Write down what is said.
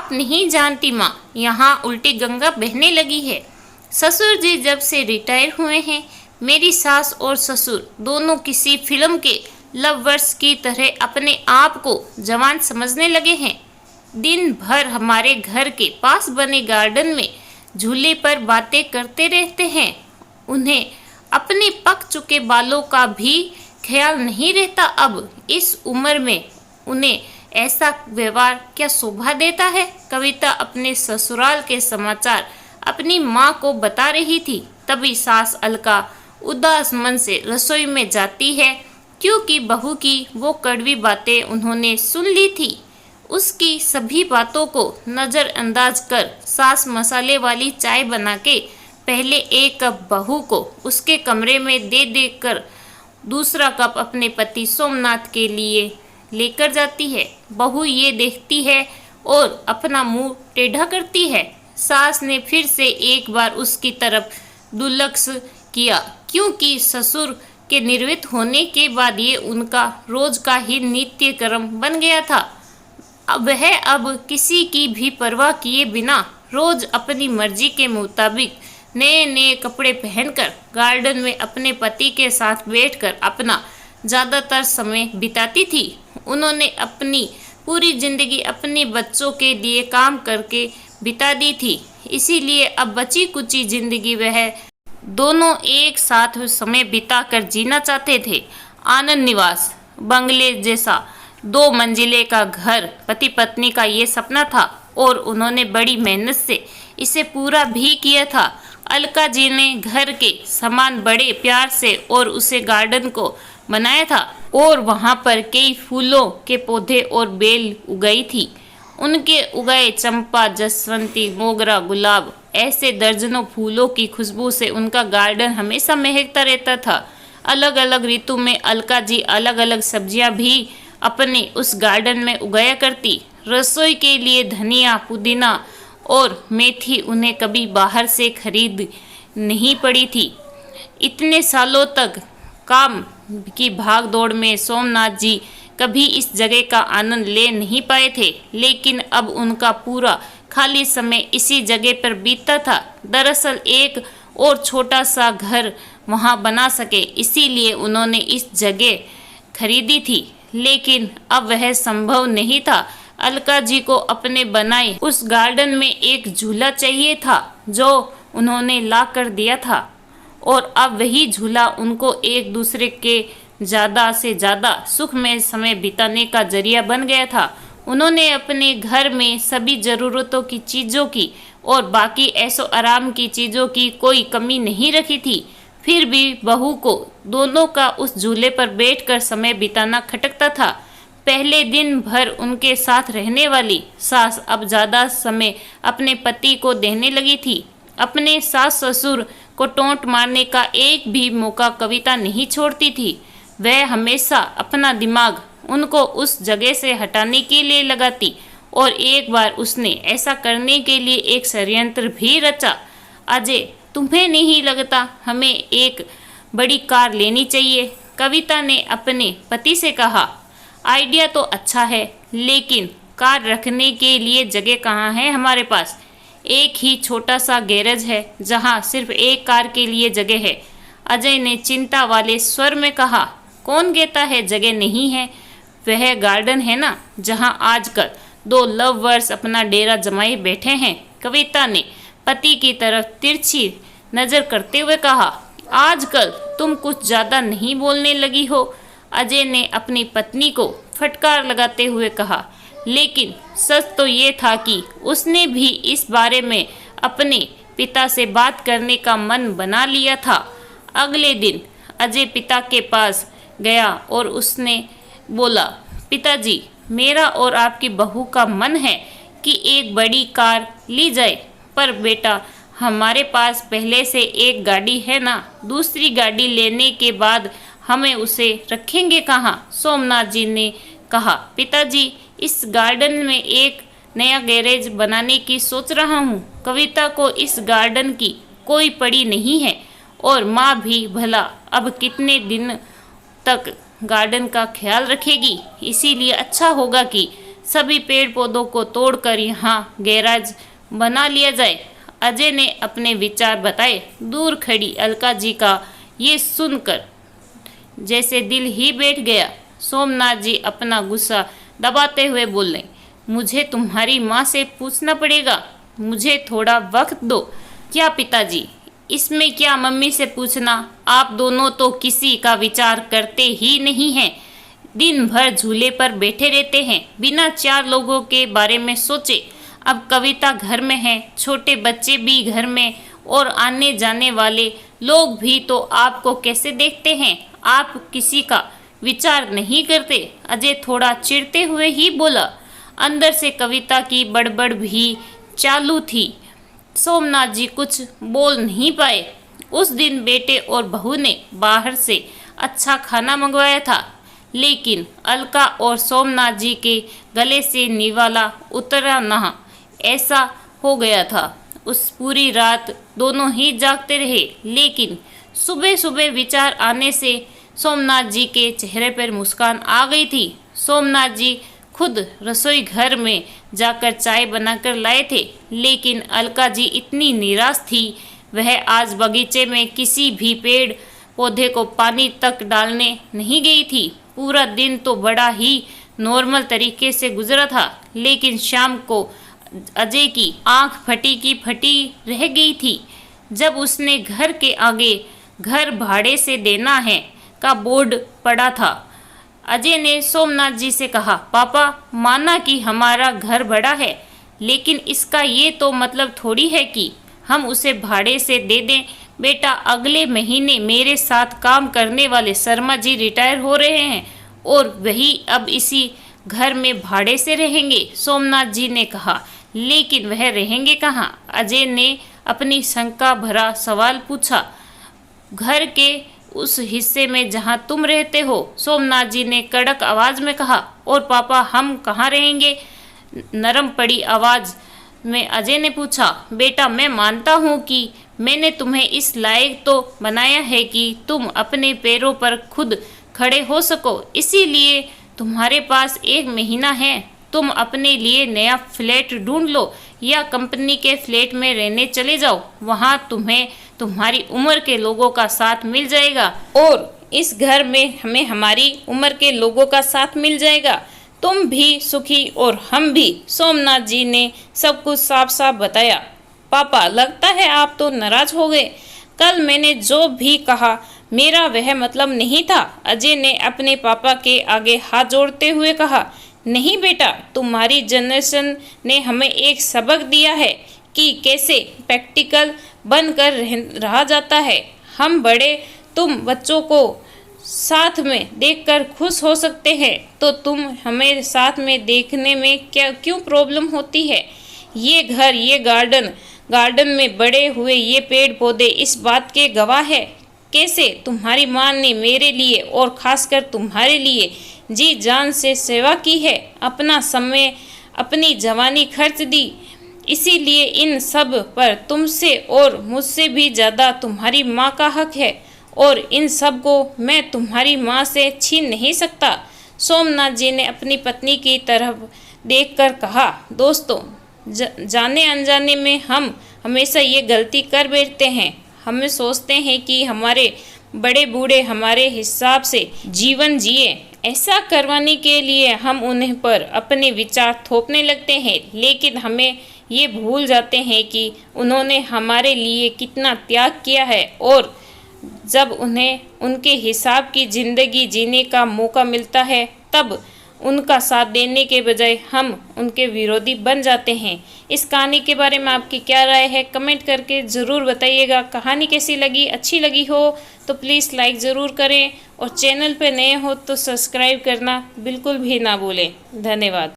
आप नहीं जानती माँ, यहाँ उल्टी गंगा बहने लगी है। ससुर जी जब से रिटायर हुए हैं, मेरी सास और ससुर दोनों किसी फिल्म के लवर्स की तरह अपने आप को जवान समझने लगे हैं। दिन भर हमारे घर के पास बने गार्डन में झूले पर बातें करते रहते हैं। उन्हें अपने पक चुके बालों का भी ख्याल नहीं रहता। अब इस उम्र में उन्हें ऐसा व्यवहार क्या शोभा देता है। कविता अपने ससुराल के समाचार अपनी माँ को बता रही थी। तभी सास अलका उदास मन से रसोई में जाती है, क्योंकि बहू की वो कड़वी बातें उन्होंने सुन ली थी। उसकी सभी बातों को नज़रअंदाज कर सास मसाले वाली चाय बना के पहले एक कप बहू को उसके कमरे में दे देकर दूसरा कप अपने पति सोमनाथ के लिए लेकर जाती है। बहू ये देखती है और अपना मुंह टेढ़ा करती है। सास ने फिर से एक बार उसकी तरफ दुर्लक्ष किया, क्योंकि ससुर के निवृत्त होने के बाद ये उनका रोज का ही नित्य कर्म बन गया था। वह अब किसी की भी परवाह किए बिना रोज अपनी मर्जी के मुताबिक नए नए कपड़े पहनकर गार्डन में अपने पति के साथ बैठकर अपना ज़्यादातर समय बिताती थी। उन्होंने अपनी पूरी जिंदगी अपने बच्चों के लिए काम करके बिता दी थी, इसीलिए अब बची कुची जिंदगी वह दोनों एक साथ समय बिताकर जीना चाहते थे। आनंद निवास बंगले जैसा 2 मंजिले का घर पति पत्नी का ये सपना था और उन्होंने बड़ी मेहनत से इसे पूरा भी किया था। अलका जी ने घर के सामान बड़े प्यार से और उसे गार्डन को बनाया था और वहाँ पर कई फूलों के पौधे और बेल उगाई थी। उनके उगाए चंपा, जसवंती, मोगरा, गुलाब ऐसे दर्जनों फूलों की खुशबू से उनका गार्डन हमेशा महकता रहता था। अलग अलग ऋतु में अलका जी अलग अलग सब्जियां भी अपने उस गार्डन में उगाया करती। रसोई के लिए धनिया, पुदीना और मेथी उन्हें कभी बाहर से खरीद नहीं पड़ी थी। इतने सालों तक काम की भाग दौड़ में सोमनाथ जी कभी इस जगह का आनंद ले नहीं पाए थे, लेकिन अब उनका पूरा खाली समय इसी जगह पर बीतता था। दरअसल एक और छोटा सा घर वहां बना सके, इसीलिए उन्होंने इस जगह खरीदी थी, लेकिन अब वह संभव नहीं था। अलका जी को अपने बनाए उस गार्डन में एक झूला चाहिए था, जो उन्होंने ला कर दिया था, और अब वही झूला उनको एक दूसरे के ज़्यादा से ज़्यादा सुखमय समय बिताने का जरिया बन गया था। उन्होंने अपने घर में सभी ज़रूरतों की चीज़ों की और बाकी ऐशो आराम की चीज़ों की कोई कमी नहीं रखी थी। फिर भी बहू को दोनों का उस झूले पर बैठकर समय बिताना खटकता था। पहले दिन भर उनके साथ रहने वाली सास अब ज़्यादा समय अपने पति को देने लगी थी। अपने सास ससुर को टोंट मारने का एक भी मौका कविता नहीं छोड़ती थी। वह हमेशा अपना दिमाग उनको उस जगह से हटाने के लिए लगाती और एक बार उसने ऐसा करने के लिए एक षड्यंत्र भी रचा। अजय, तुम्हें नहीं लगता हमें एक बड़ी कार लेनी चाहिए? कविता ने अपने पति से कहा। आइडिया तो अच्छा है, लेकिन कार रखने के लिए जगह कहाँ है हमारे पास? एक ही छोटा सा गैरेज है जहाँ सिर्फ एक कार के लिए जगह है। अजय ने चिंता वाले स्वर में कहा। कौन कहता है जगह नहीं है? वह गार्डन है ना, जहाँ आजकल 2 लवर्स अपना डेरा जमाए बैठे हैं। कविता ने पति की तरफ तिरछी नजर करते हुए कहा। आजकल तुम कुछ ज़्यादा नहीं बोलने लगी हो? अजय ने अपनी पत्नी को फटकार लगाते हुए कहा। लेकिन सच तो ये था कि उसने भी इस बारे में अपने पिता से बात करने का मन बना लिया था। अगले दिन अजय पिता के पास गया और उसने बोला, पिताजी, मेरा और आपकी बहू का मन है कि एक बड़ी कार ली जाए, पर बेटा हमारे पास पहले से एक गाड़ी है ना, दूसरी गाड़ी लेने के बाद हमें उसे रखेंगे कहाँ? सोमनाथ जी ने कहा। पिताजी, इस गार्डन में एक नया गैरेज बनाने की सोच रहा हूँ। कविता को इस गार्डन की कोई पड़ी नहीं है और माँ भी भला अब कितने दिन तक गार्डन का ख्याल रखेगी, इसीलिए अच्छा होगा कि सभी पेड़ पौधों को तोड़कर यहाँ गैराज बना लिया जाए। अजय ने अपने विचार बताए। दूर खड़ी अलका जी का ये सुनकर जैसे दिल ही बैठ गया। सोमनाथ जी अपना गुस्सा दबाते हुए बोले, मुझे तुम्हारी माँ से पूछना पड़ेगा, मुझे थोड़ा वक्त दो। क्या पिताजी, इसमें क्या मम्मी से पूछना, आप दोनों तो किसी का विचार करते ही नहीं हैं। दिन भर झूले पर बैठे रहते हैं, बिना 4 लोगों के बारे में सोचे। अब कविता घर में है, छोटे बच्चे भी घर में, और आने जाने वाले लोग भी तो आपको कैसे देखते हैं, आप किसी का विचार नहीं करते। अजय थोड़ा चिढ़ते हुए ही बोला। अंदर से कविता की बड़बड़ भी चालू थी। सोमनाथ जी कुछ बोल नहीं पाए। उस दिन बेटे और बहू ने बाहर से अच्छा खाना मंगवाया था, लेकिन अलका और सोमनाथ जी के गले से निवाला उतरा ना, ऐसा हो गया था। उस पूरी रात दोनों ही जागते रहे, लेकिन सुबह सुबह विचार आने से सोमनाथ जी के चेहरे पर मुस्कान आ गई थी। सोमनाथ जी खुद रसोई घर में जाकर चाय बनाकर लाए थे, लेकिन अलका जी इतनी निराश थी, वह आज बगीचे में किसी भी पेड़ पौधे को पानी तक डालने नहीं गई थी। पूरा दिन तो बड़ा ही नॉर्मल तरीके से गुजरा था, लेकिन शाम को अजय की आंख फटी की फटी रह गई थी जब उसने घर के आगे घर भाड़े से देना है का बोर्ड पड़ा था। अजय ने सोमनाथ जी से कहा, पापा, माना कि हमारा घर बड़ा है, लेकिन इसका ये तो मतलब थोड़ी है कि हम उसे भाड़े से दे दें। बेटा, अगले महीने मेरे साथ काम करने वाले शर्मा जी रिटायर हो रहे हैं और वही अब इसी घर में भाड़े से रहेंगे। सोमनाथ जी ने कहा, लेकिन वह रहेंगे कहाँ? अजय ने अपनी शंका भरा सवाल पूछा। घर के उस हिस्से में जहाँ तुम रहते हो, सोमनाथ जी ने कड़क आवाज में कहा। और पापा, हम कहाँ रहेंगे? नरम पड़ी आवाज में अजय ने पूछा। बेटा, मैं मानता हूँ कि मैंने तुम्हें इस लायक तो बनाया है कि तुम अपने पैरों पर खुद खड़े हो सको, इसीलिए तुम्हारे पास 1 महीना है। तुम अपने लिए नया फ्लैट ढूंढ लो या कंपनी के फ्लैट में रहने चले जाओ, वहाँ तुम्हें तुम्हारी उम्र के लोगों का साथ मिल जाएगा और इस घर में हमें हमारी उम्र के लोगों का साथ मिल जाएगा। तुम भी सुखी और हम भी। सोमनाथ जी ने सब कुछ साफ साफ बताया। पापा, लगता है आप तो नाराज हो गए। कल मैंने जो भी कहा मेरा वह मतलब नहीं था। अजय ने अपने पापा के आगे हाथ जोड़ते हुए कहा। नहीं बेटा, तुम्हारी जनरेशन ने हमें एक सबक दिया है कि कैसे प्रैक्टिकल बनकर रहा जाता है। हम बड़े तुम बच्चों को साथ में देखकर खुश हो सकते हैं, तो तुम हमें साथ में देखने में क्यों प्रॉब्लम होती है? ये घर, ये गार्डन में बड़े हुए ये पेड़ पौधे इस बात के गवाह है। कैसे तुम्हारी माँ ने मेरे लिए और खासकर तुम्हारे लिए जी जान से सेवा की है, अपना समय, अपनी जवानी खर्च दी। इसीलिए इन सब पर तुमसे और मुझसे भी ज़्यादा तुम्हारी माँ का हक है और इन सब को मैं तुम्हारी माँ से छीन नहीं सकता। सोमनाथ जी ने अपनी पत्नी की तरफ देखकर कहा। दोस्तों, जाने अनजाने में हम हमेशा ये गलती कर बैठते हैं। हमें सोचते हैं कि हमारे बड़े बूढ़े हमारे हिसाब से जीवन जिए। ऐसा करवाने के लिए हम उन्हें पर अपने विचार थोपने लगते हैं, लेकिन हमें ये भूल जाते हैं कि उन्होंने हमारे लिए कितना त्याग किया है और जब उन्हें उनके हिसाब की ज़िंदगी जीने का मौका मिलता है तब उनका साथ देने के बजाय हम उनके विरोधी बन जाते हैं। इस कहानी के बारे में आपकी क्या राय है, कमेंट करके ज़रूर बताइएगा। कहानी कैसी लगी, अच्छी लगी हो तो प्लीज़ लाइक ज़रूर करें और चैनल पे नए हो तो सब्सक्राइब करना बिल्कुल भी ना भूलें। धन्यवाद।